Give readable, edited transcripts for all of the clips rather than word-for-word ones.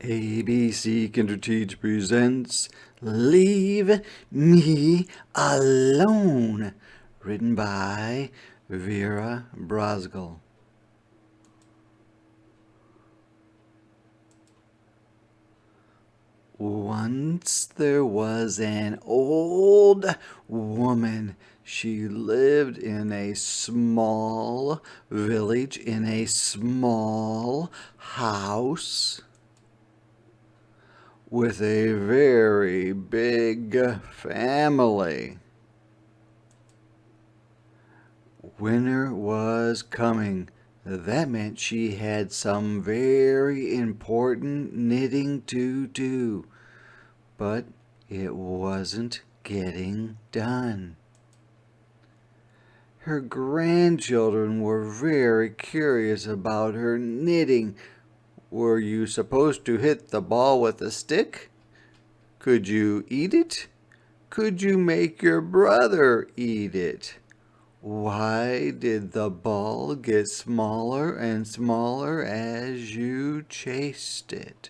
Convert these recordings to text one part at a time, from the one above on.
ABC Kinderteach presents Leave Me Alone, written by Brosgol. Once there was an old woman. She lived in a small village in a small house with a very big family. Winter was coming. That meant she had some very important knitting to do, but it wasn't getting done. Her grandchildren were very curious about her knitting. Were you supposed to hit the ball with a stick? Could you eat it? Could you make your brother eat it? Why did the ball get smaller and smaller as you chased it?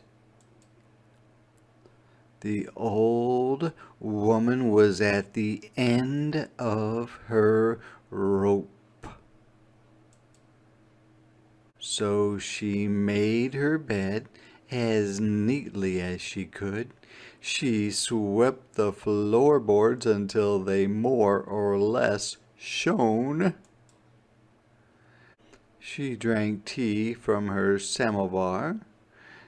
The old woman was at the end of her rope. So she made her bed as neatly as she could. She swept the floorboards until they more or less shone. She drank tea from her samovar.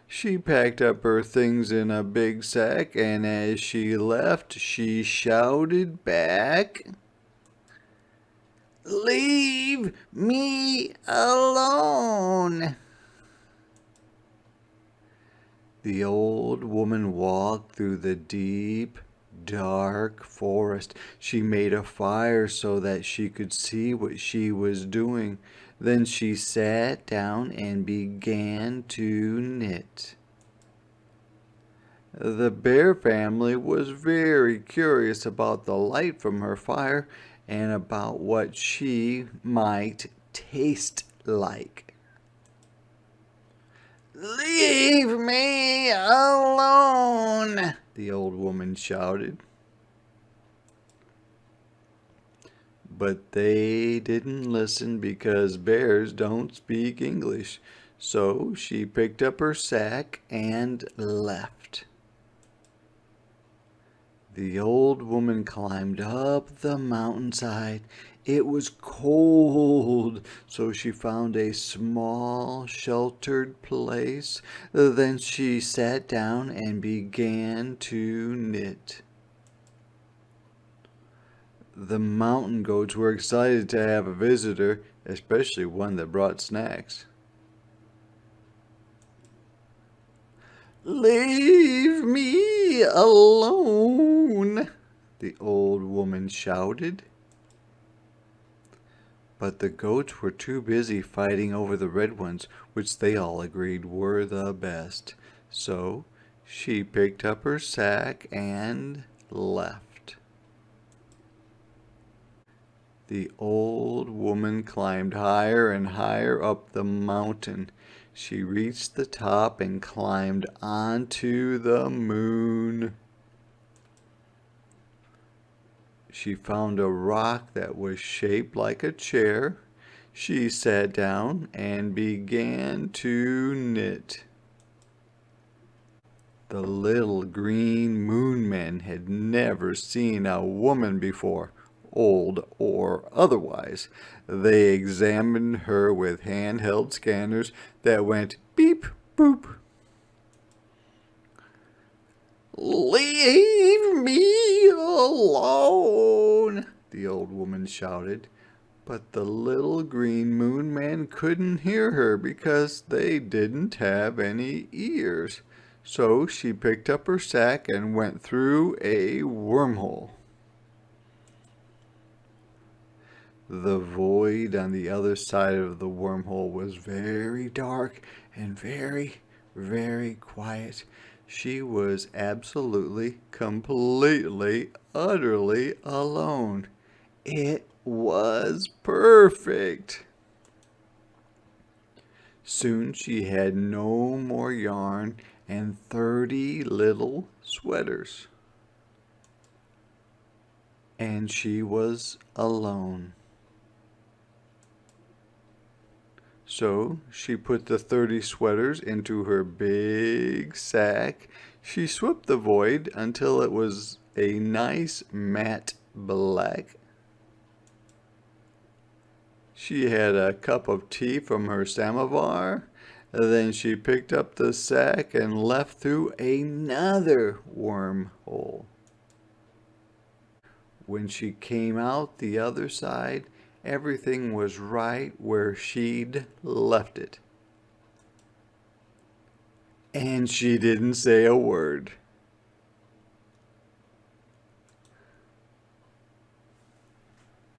She packed up her things in a big sack, and as she left, she shouted back, "Leave me alone!" The old woman walked through the deep, dark forest. She made a fire so that she could see what she was doing. Then she sat down and began to knit. The bear family was very curious about the light from her fire and about what she might taste like. "Leave me alone!" the old woman shouted. But they didn't listen because bears don't speak English. So she picked up her sack and left. The old woman climbed up the mountainside. It was cold, so she found a small, sheltered place. Then she sat down and began to knit. The mountain goats were excited to have a visitor, especially one that brought snacks. "Leave me alone!" the old woman shouted. But the goats were too busy fighting over the red ones, which they all agreed were the best. So she picked up her sack and left. The old woman climbed higher and higher up the mountain. She reached the top and climbed onto the moon. She found a rock that was shaped like a chair. She sat down and began to knit. The little green moon men had never seen a woman before, old or otherwise. They examined her with handheld scanners that went beep boop. "Leave me alone!" the old woman shouted. But the little green moon man couldn't hear her because they didn't have any ears. So she picked up her sack and went through a wormhole. The void on the other side of the wormhole was very dark and very, very quiet. She was absolutely, completely, utterly alone. It was perfect. Soon she had no more yarn and 30 little sweaters. And she was alone. So she put the 30 sweaters into her big sack. She swept the void until it was a nice matte black. She had a cup of tea from her samovar. Then she picked up the sack and left through another wormhole. When she came out the other side, everything was right where she'd left it. And she didn't say a word.